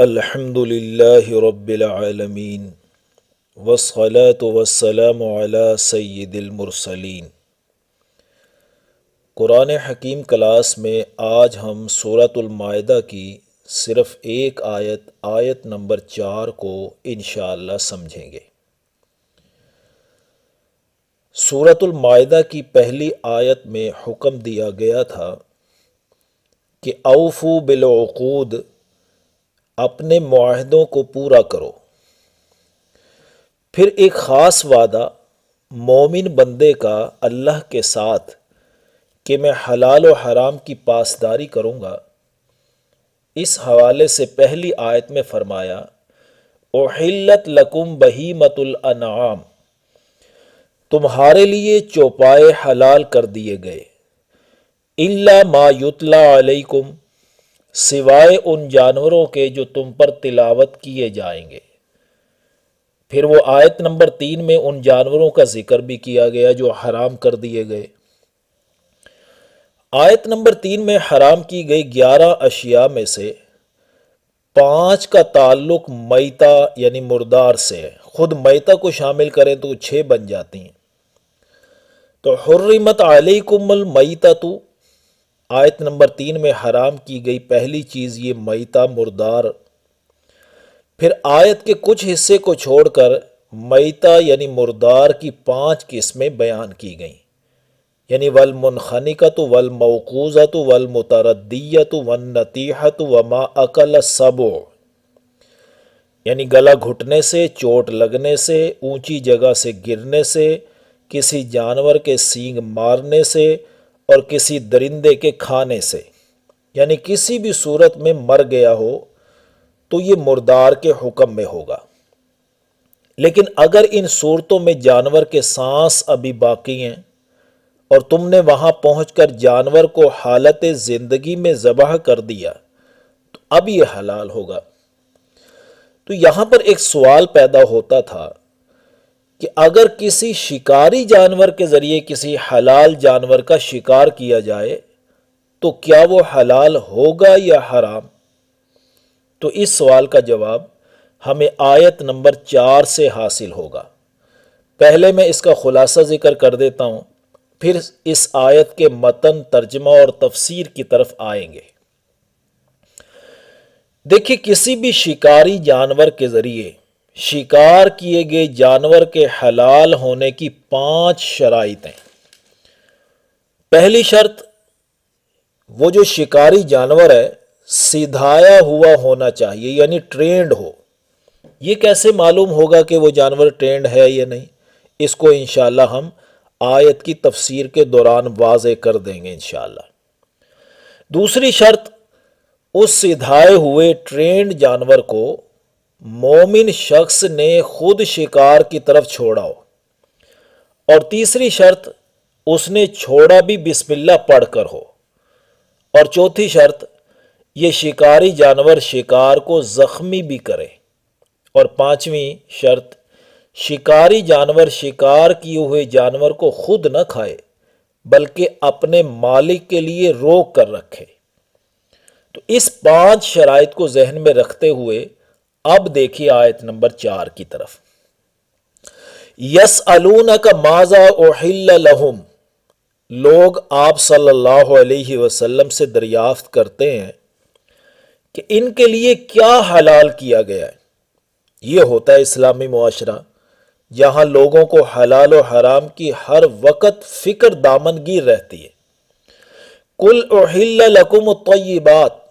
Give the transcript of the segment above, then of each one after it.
الحمد للہ رب العالمین والصلاة والسلام علی سید المرسلین۔ قرآن حکیم کلاس میں آج ہم سورۃ المائدہ کی صرف ایک آیت نمبر 4 کو انشاءاللہ سمجھیں گے۔ سورۃ المائدہ کی پہلی آیت میں حکم دیا گیا تھا کہ اوفو بالعقود، اپنے معاہدوں کو پورا کرو۔ پھر ایک خاص وعدہ مومن بندے کا اللہ کے ساتھ کہ میں حلال و حرام کی پاسداری کروں گا۔ اس حوالے سے پہلی آیت میں فرمایا احلت لکم بہیمۃ الانعام، تمہارے لیے چوپائے حلال کر دیے گئے، الا ما یتلی علیکم، سوائے ان جانوروں کے جو تم پر تلاوت کیے جائیں گے۔ پھر وہ آیت نمبر 3 میں ان جانوروں کا ذکر بھی کیا گیا جو حرام کر دیے گئے۔ آیت نمبر 3 میں حرام کی گئی 11 اشیاء میں سے 5 کا تعلق میتہ یعنی مردار سے ہے۔ خود میتہ کو شامل کریں تو 6 بن جاتی ہیں۔ تو حرمت علیکم المیتۃ، آیت نمبر 3 میں حرام کی گئی پہلی چیز یہ میتہ مردار۔ پھر آیت کے کچھ حصے کو چھوڑ کر میتہ یعنی مردار کی 5 قسمیں بیان کی گئیں، یعنی والمنخنقۃ والموقوذۃ والمتردیۃ والنطیحۃ وما اکل السبع، یعنی گلا گھٹنے سے، چوٹ لگنے سے، اونچی جگہ سے گرنے سے، کسی جانور کے سینگ مارنے سے اور کسی درندے کے کھانے سے، یعنی کسی بھی صورت میں مر گیا ہو تو یہ مردار کے حکم میں ہوگا۔ لیکن اگر ان صورتوں میں جانور کے سانس ابھی باقی ہیں اور تم نے وہاں پہنچ کر جانور کو حالت زندگی میں ذبح کر دیا تو اب یہ حلال ہوگا۔ تو یہاں پر ایک سوال پیدا ہوتا تھا کہ اگر کسی شکاری جانور کے ذریعے کسی حلال جانور کا شکار کیا جائے تو کیا وہ حلال ہوگا یا حرام؟ تو اس سوال کا جواب ہمیں آیت نمبر 4 سے حاصل ہوگا۔ پہلے میں اس کا خلاصہ ذکر کر دیتا ہوں، پھر اس آیت کے متن، ترجمہ اور تفسیر کی طرف آئیں گے۔ دیکھیں، کسی بھی شکاری جانور کے ذریعے شکار کیے گئے جانور کے حلال ہونے کی 5 شرائط ہیں۔ پہلی شرط، وہ جو شکاری جانور ہے سدھایا ہوا ہونا چاہیے، یعنی ٹرینڈ ہو۔ یہ کیسے معلوم ہوگا کہ وہ جانور ٹرینڈ ہے یا نہیں؟ اس کو انشاءاللہ ہم آیت کی تفسیر کے دوران واضح کر دیں گے انشاءاللہ۔ دوسری شرط، اس سدھائے ہوئے ٹرینڈ جانور کو مومن شخص نے خود شکار کی طرف چھوڑا ہو۔ اور تیسری شرط، اس نے چھوڑا بھی بسم اللہ پڑھ کر ہو۔ اور چوتھی شرط، یہ شکاری جانور شکار کو زخمی بھی کرے۔ اور پانچویں شرط، شکاری جانور شکار کیے ہوئے جانور کو خود نہ کھائے بلکہ اپنے مالک کے لیے روک کر رکھے۔ تو اس 5 شرائط کو ذہن میں رکھتے ہوئے اب دیکھیے آیت نمبر 4 کی طرف۔ یسألونک ماذا احل لہم، لوگ آپ صلی اللہ علیہ وسلم سے دریافت کرتے ہیں کہ ان کے لیے کیا حلال کیا گیا ہے۔ یہ ہوتا ہے اسلامی معاشرہ جہاں لوگوں کو حلال و حرام کی ہر وقت فکر دامنگیر رہتی ہے۔ قل احل لکم الطیبات،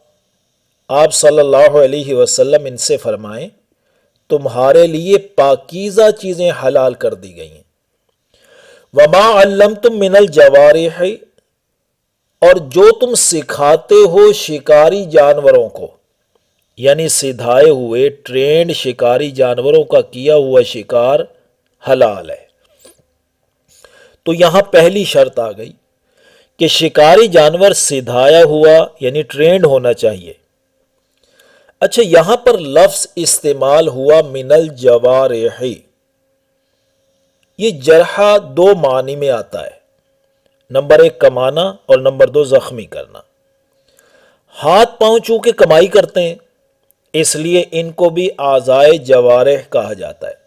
آپ صلی اللہ علیہ وسلم ان سے فرمائیں تمہارے لیے پاکیزہ چیزیں حلال کر دی گئی ہیں۔ وما علمتم من الجوارح، اور جو تم سکھاتے ہو شکاری جانوروں کو، یعنی سدھائے ہوئے ٹرینڈ شکاری جانوروں کا کیا ہوا شکار حلال ہے۔ تو یہاں پہلی شرط آ گئی کہ شکاری جانور سدھایا ہوا یعنی ٹرینڈ ہونا چاہیے۔ اچھا، یہاں پر لفظ استعمال ہوا من الجوارح، یہ جرحہ 2 معنی میں آتا ہے۔ نمبر 1 کمانا اور نمبر 2 زخمی کرنا۔ ہاتھ پاؤں چونکہ کمائی کرتے ہیں اس لیے ان کو بھی اعضائے جوارح کہا جاتا ہے۔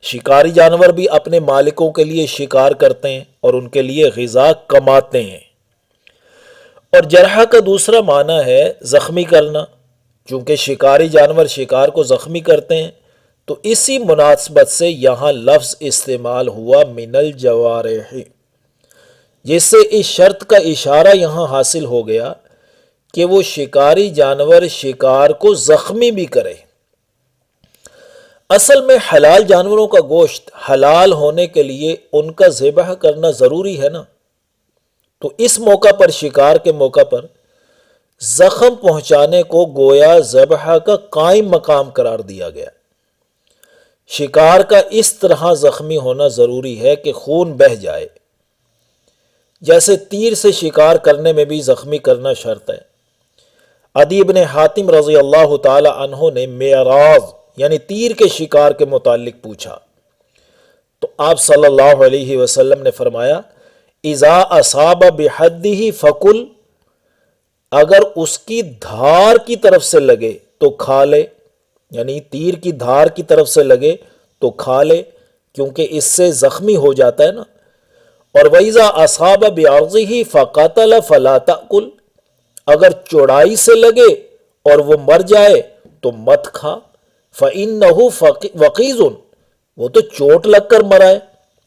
شکاری جانور بھی اپنے مالکوں کے لیے شکار کرتے ہیں اور ان کے لیے غذا کماتے ہیں۔ اور جرح کا دوسرا معنی ہے زخمی کرنا۔ چونکہ شکاری جانور شکار کو زخمی کرتے ہیں تو اسی مناسبت سے یہاں لفظ استعمال ہوا من الجوارح، جس سے اس شرط کا اشارہ یہاں حاصل ہو گیا کہ وہ شکاری جانور شکار کو زخمی بھی کرے۔ اصل میں حلال جانوروں کا گوشت حلال ہونے کے لیے ان کا ذبح کرنا ضروری ہے نا، تو اس موقع پر شکار کے موقع پر زخم پہنچانے کو گویا ذبح کا قائم مقام قرار دیا گیا۔ شکار کا اس طرح زخمی ہونا ضروری ہے کہ خون بہہ جائے، جیسے تیر سے شکار کرنے میں بھی زخمی کرنا شرط ہے۔ عدی بن حاتم رضی اللہ تعالی عنہ نے معراض یعنی تیر کے شکار کے متعلق پوچھا تو آپ صلی اللہ علیہ وسلم نے فرمایا اذا اصاب بحدہ فکل، اگر اس کی دھار کی طرف سے لگے تو کھا لے، یعنی تیر کی دھار کی طرف سے لگے تو کھا لے، کیونکہ اس سے زخمی ہو جاتا ہے نا۔ اور وَإِذَا أَصَابَ بِعَرْضِهِ فَقَتَلَ فَلَا تَأْكُلْ، اگر چوڑائی سے لگے اور وہ مر جائے تو مت کھا، فَإِنَّهُ وَقِيزٌ، وہ تو چوٹ لگ کر مرا ہے،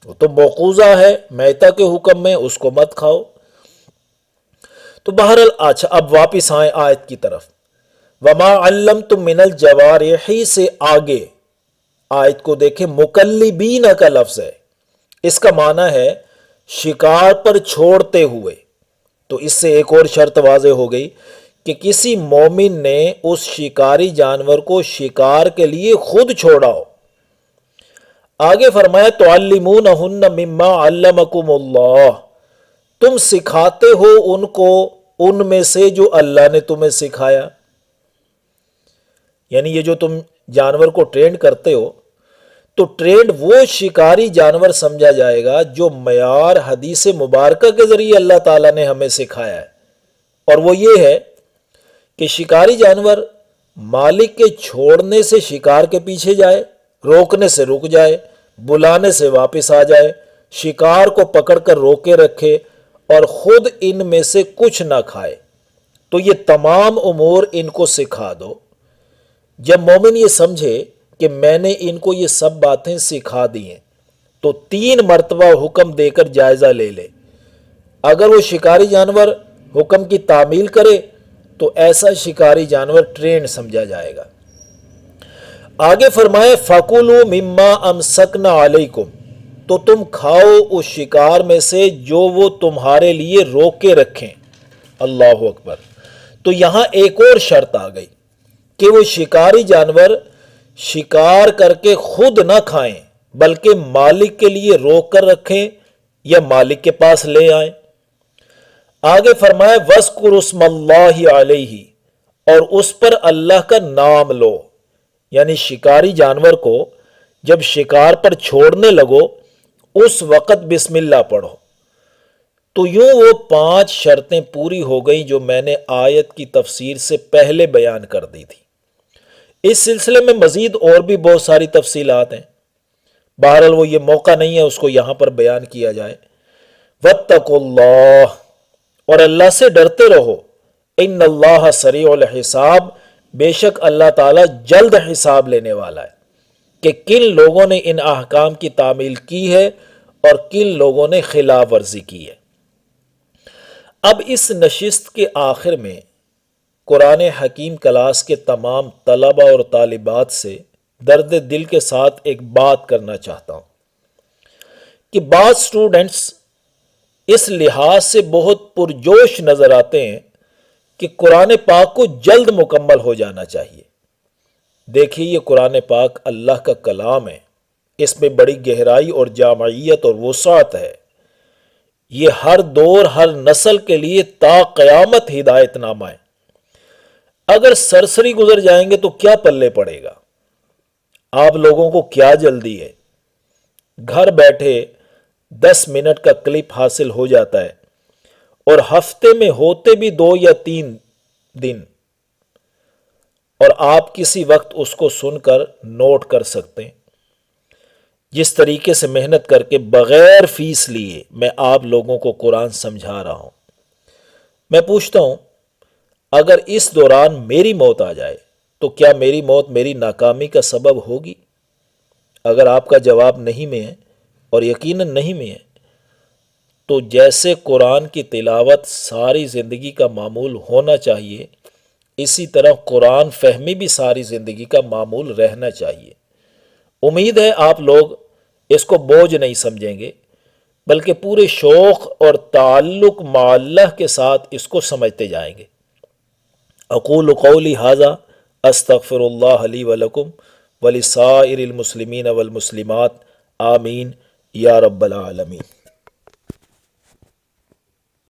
وہ تو موقوذہ ہے میتہ کے حکم میں، اس کو مت کھاؤ۔ تو بہرحال اچھا اب واپس آئیں آیت کی طرف۔ وَمَا عَلَّمْتُم مِّنَ الْجَوَارِحِ سے آگے آیت کو دیکھیں، مُكَلِّبِينَ کا لفظ ہے، اس کا معنی ہے شکار پر چھوڑتے ہوئے۔ تو اس سے ایک اور شرط واضح ہو گئی کہ کسی مومن نے اس شکاری جانور کو شکار کے لیے خود چھوڑا ہو۔ آگے فرمایا تُعَلِّمُونَهُنَّ مِمَّا عَلَّمَكُمُ اللَّهُ، تم سکھاتے ہو ان کو ان میں سے جو اللہ نے تمہیں سکھایا۔ یعنی یہ جو تم جانور کو ٹرینڈ کرتے ہو تو ٹرینڈ وہ شکاری جانور سمجھا جائے گا جو معیار حدیث مبارکہ کے ذریعے اللہ تعالیٰ نے ہمیں سکھایا ہے، اور وہ یہ ہے کہ شکاری جانور مالک کے چھوڑنے سے شکار کے پیچھے جائے، روکنے سے رک جائے، بلانے سے واپس آ جائے، شکار کو پکڑ کر روکے رکھے اور خود ان میں سے کچھ نہ کھائے۔ تو یہ تمام امور ان کو سکھا دو۔ جب مومن یہ سمجھے کہ میں نے ان کو یہ سب باتیں سکھا دی ہیں تو 3 مرتبہ حکم دے کر جائزہ لے لے۔ اگر وہ شکاری جانور حکم کی تعمیل کرے تو ایسا شکاری جانور ٹرینڈ سمجھا جائے گا۔ آگے فرمایا فَكُلُوا مِمَّا أَمْسَكْنَا عَلَيْكُمْ، تو تم کھاؤ اس شکار میں سے جو وہ تمہارے لیے روکے رکھیں۔ اللہ اکبر۔ تو یہاں ایک اور شرط آ گئی کہ وہ شکاری جانور شکار کر کے خود نہ کھائیں بلکہ مالک کے لیے روک کر رکھیں یا مالک کے پاس لے آئیں۔ آگے فرمایا وَاذْكُرُوا اسْمَ اللَّهِ عَلَيْهِ، اور اس پر اللہ کا نام لو، یعنی شکاری جانور کو جب شکار پر چھوڑنے لگو اس وقت بسم اللہ پڑھو۔ تو یوں وہ 5 شرطیں پوری ہو گئیں جو میں نے آیت کی تفسیر سے پہلے بیان کر دی تھی۔ اس سلسلے میں مزید اور بھی بہت ساری تفصیلات ہیں، بہرحال وہ یہ موقع نہیں ہے اس کو یہاں پر بیان کیا جائے۔ وَاتَّقُوا اللَّهَ، اور اللہ سے ڈرتے رہو، ان اللہ سریع الحساب، بے شک اللہ تعالیٰ جلد حساب لینے والا ہے کہ کن لوگوں نے ان احکام کی تعمیل کی ہے اور کن لوگوں نے خلاف ورزی کی ہے۔ اب اس نشست کے آخر میں قرآن حکیم کلاس کے تمام طلبہ اور طالبات سے درد دل کے ساتھ ایک بات کرنا چاہتا ہوں کہ بعض سٹوڈنٹس اس لحاظ سے بہت پرجوش نظر آتے ہیں کہ قرآن پاک کو جلد مکمل ہو جانا چاہیے۔ دیکھیے یہ قرآن پاک اللہ کا کلام ہے، اس میں بڑی گہرائی اور جامعیت اور وسعت ہے، یہ ہر دور ہر نسل کے لیے تا قیامت ہدایت نامہ ہے۔ اگر سرسری گزر جائیں گے تو کیا پلے پڑے گا؟ آپ لوگوں کو کیا جلدی ہے؟ گھر بیٹھے 10 منٹ کا کلپ حاصل ہو جاتا ہے اور ہفتے میں ہوتے بھی 2 یا 3 دن، اور آپ کسی وقت اس کو سن کر نوٹ کر سکتے ہیں۔ جس طریقے سے محنت کر کے بغیر فیس لیے میں آپ لوگوں کو قرآن سمجھا رہا ہوں، میں پوچھتا ہوں اگر اس دوران میری موت آ جائے تو کیا میری موت میری ناکامی کا سبب ہوگی؟ اگر آپ کا جواب نہیں میں ہے، اور یقیناً نہیں میں ہے، تو جیسے قرآن کی تلاوت ساری زندگی کا معمول ہونا چاہیے، اسی طرح قرآن فہمی بھی ساری زندگی کا معمول رہنا چاہیے۔ امید ہے آپ لوگ اس کو بوجھ نہیں سمجھیں گے، بلکہ پورے شوق اور تعلق مع اللہ کے ساتھ اس کو سمجھتے جائیں گے۔ اقول قولی ھذا استغفر اللہ لی ولکم ولسائر المسلمین والمسلمات، آمین یا رب العالمین۔